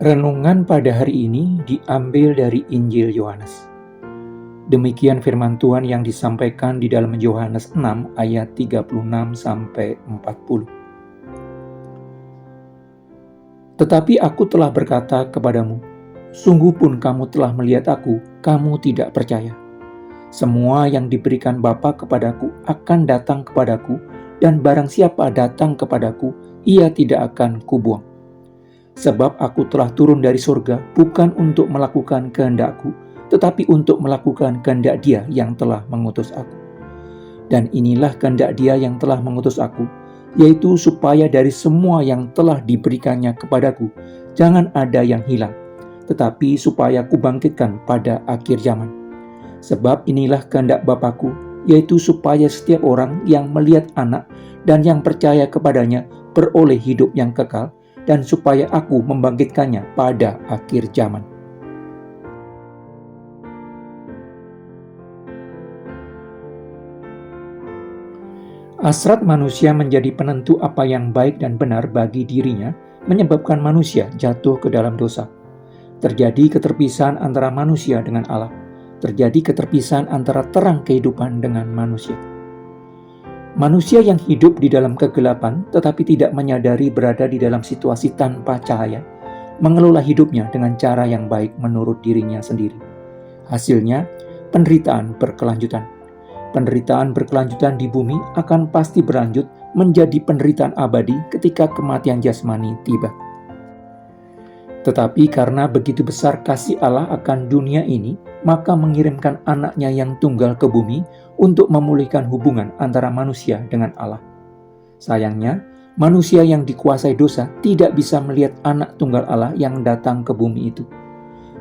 Renungan pada hari ini diambil dari Injil Yohanes. Demikian firman Tuhan yang disampaikan di dalam Yohanes 6 ayat 36 sampai 40. Tetapi aku telah berkata kepadamu, sungguh pun kamu telah melihat aku, kamu tidak percaya. Semua yang diberikan Bapa kepadaku akan datang kepadaku, dan barang siapa datang kepadaku, ia tidak akan kubuang. Sebab aku telah turun dari surga bukan untuk melakukan kehendakku, tetapi untuk melakukan kehendak Dia yang telah mengutus aku. Dan inilah kehendak Dia yang telah mengutus aku, yaitu supaya dari semua yang telah diberikannya kepadaku, jangan ada yang hilang, tetapi supaya kubangkitkan pada akhir zaman. Sebab inilah kehendak Bapakku, yaitu supaya setiap orang yang melihat Anak dan yang percaya kepadanya beroleh hidup yang kekal, dan supaya aku membangkitkannya pada akhir zaman. Hasrat manusia menjadi penentu apa yang baik dan benar bagi dirinya, menyebabkan manusia jatuh ke dalam dosa. Terjadi keterpisahan antara manusia dengan Allah. Terjadi keterpisahan antara terang kehidupan dengan manusia. Manusia yang hidup di dalam kegelapan tetapi tidak menyadari berada di dalam situasi tanpa cahaya, mengelola hidupnya dengan cara yang baik menurut dirinya sendiri. Hasilnya, penderitaan berkelanjutan. Penderitaan berkelanjutan di bumi akan pasti berlanjut menjadi penderitaan abadi ketika kematian jasmani tiba. Tetapi karena begitu besar kasih Allah akan dunia ini, maka mengirimkan Anaknya yang tunggal ke bumi untuk memulihkan hubungan antara manusia dengan Allah. Sayangnya, manusia yang dikuasai dosa tidak bisa melihat Anak tunggal Allah yang datang ke bumi itu.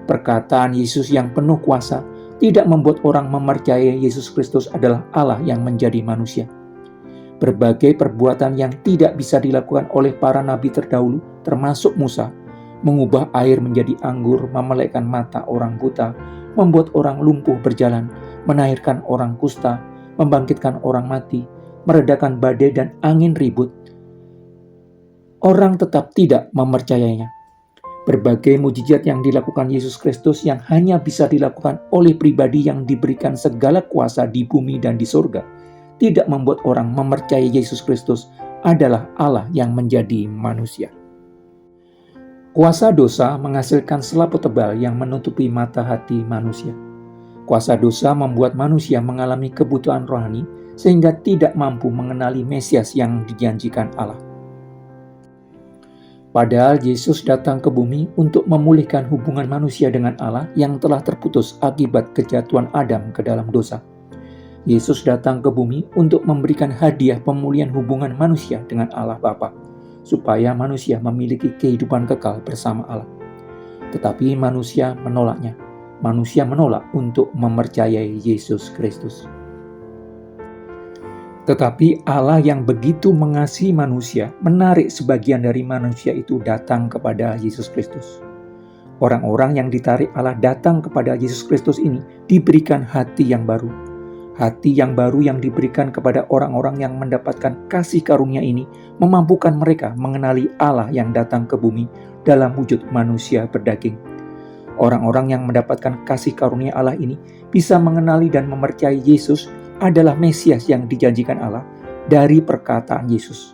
Perkataan Yesus yang penuh kuasa tidak membuat orang mempercayai Yesus Kristus adalah Allah yang menjadi manusia. Berbagai perbuatan yang tidak bisa dilakukan oleh para nabi terdahulu, termasuk Musa, mengubah air menjadi anggur, memelekkan mata orang buta, membuat orang lumpuh berjalan, melahirkan orang kusta, membangkitkan orang mati, meredakan badai dan angin ribut, orang tetap tidak mempercayainya. Berbagai mujizat yang dilakukan Yesus Kristus yang hanya bisa dilakukan oleh pribadi yang diberikan segala kuasa di bumi dan di surga, tidak membuat orang mempercayai Yesus Kristus adalah Allah yang menjadi manusia. Kuasa dosa menghasilkan selaput tebal yang menutupi mata hati manusia. Kuasa dosa membuat manusia mengalami kebutuhan rohani sehingga tidak mampu mengenali Mesias yang dijanjikan Allah. Padahal Yesus datang ke bumi untuk memulihkan hubungan manusia dengan Allah yang telah terputus akibat kejatuhan Adam ke dalam dosa. Yesus datang ke bumi untuk memberikan hadiah pemulihan hubungan manusia dengan Allah Bapa, supaya manusia memiliki kehidupan kekal bersama Allah. Tetapi manusia menolaknya. Manusia menolak untuk mempercayai Yesus Kristus. Tetapi Allah yang begitu mengasihi manusia menarik sebagian dari manusia itu datang kepada Yesus Kristus. Orang-orang yang ditarik Allah datang kepada Yesus Kristus ini diberikan hati yang baru. Hati yang baru yang diberikan kepada orang-orang yang mendapatkan kasih karunia ini memampukan mereka mengenali Allah yang datang ke bumi dalam wujud manusia berdaging. Orang-orang yang mendapatkan kasih karunia Allah ini bisa mengenali dan mempercayai Yesus adalah Mesias yang dijanjikan Allah dari perkataan Yesus.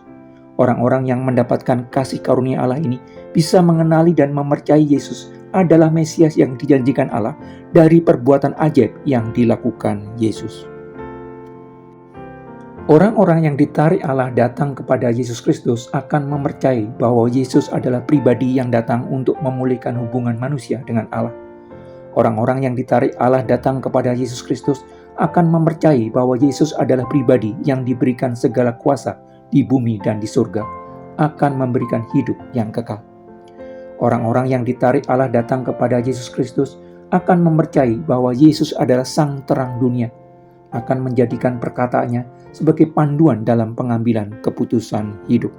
Orang-orang yang mendapatkan kasih karunia Allah ini bisa mengenali dan mempercayai Yesus adalah Mesias yang dijanjikan Allah dari perbuatan ajaib yang dilakukan Yesus. Orang-orang yang ditarik Allah datang kepada Yesus Kristus akan mempercayai bahwa Yesus adalah pribadi yang datang untuk memulihkan hubungan manusia dengan Allah. Orang-orang yang ditarik Allah datang kepada Yesus Kristus akan mempercayai bahwa Yesus adalah pribadi yang diberikan segala kuasa di bumi dan di surga, akan memberikan hidup yang kekal. Orang-orang yang ditarik Allah datang kepada Yesus Kristus akan mempercayai bahwa Yesus adalah sang terang dunia, akan menjadikan perkataannya sebagai panduan dalam pengambilan keputusan hidup.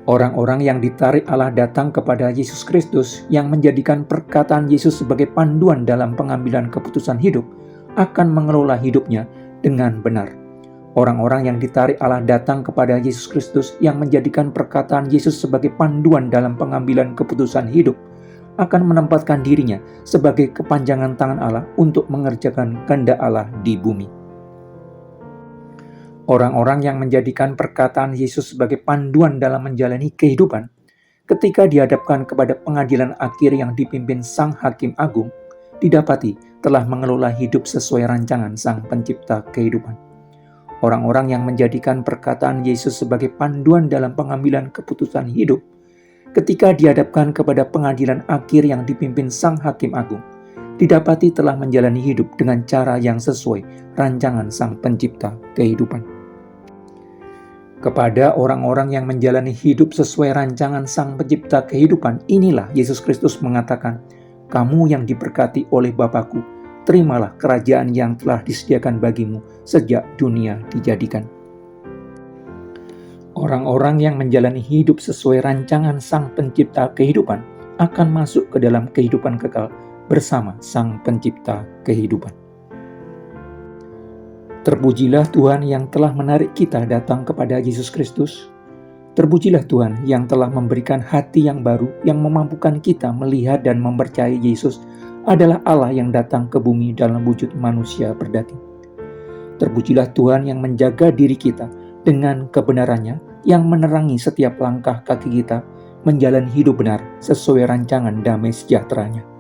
Orang-orang yang ditarik Allah datang kepada Yesus Kristus yang menjadikan perkataan Yesus sebagai panduan dalam pengambilan keputusan hidup akan mengelola hidupnya dengan benar. Orang-orang yang ditarik Allah datang kepada Yesus Kristus yang menjadikan perkataan Yesus sebagai panduan dalam pengambilan keputusan hidup akan menempatkan dirinya sebagai kepanjangan tangan Allah untuk mengerjakan kehendak Allah di bumi. Orang-orang yang menjadikan perkataan Yesus sebagai panduan dalam menjalani kehidupan, ketika dihadapkan kepada pengadilan akhir yang dipimpin Sang Hakim Agung, didapati telah mengelola hidup sesuai rancangan Sang Pencipta kehidupan. Orang-orang yang menjadikan perkataan Yesus sebagai panduan dalam pengambilan keputusan hidup, ketika dihadapkan kepada pengadilan akhir yang dipimpin Sang Hakim Agung, didapati telah menjalani hidup dengan cara yang sesuai rancangan Sang Pencipta kehidupan. Kepada orang-orang yang menjalani hidup sesuai rancangan Sang Pencipta kehidupan, inilah Yesus Kristus mengatakan, "Kamu yang diberkati oleh Bapa-Ku, terimalah kerajaan yang telah disediakan bagimu sejak dunia dijadikan." Orang-orang yang menjalani hidup sesuai rancangan Sang Pencipta kehidupan akan masuk ke dalam kehidupan kekal bersama Sang Pencipta kehidupan. Terpujilah Tuhan yang telah menarik kita datang kepada Yesus Kristus. Terpujilah Tuhan yang telah memberikan hati yang baru yang memampukan kita melihat dan mempercayai Yesus adalah Allah yang datang ke bumi dalam wujud manusia berdaging. Terpujilah Tuhan yang menjaga diri kita dengan kebenarannya yang menerangi setiap langkah kaki kita menjalani hidup benar sesuai rancangan damai sejahtera-Nya.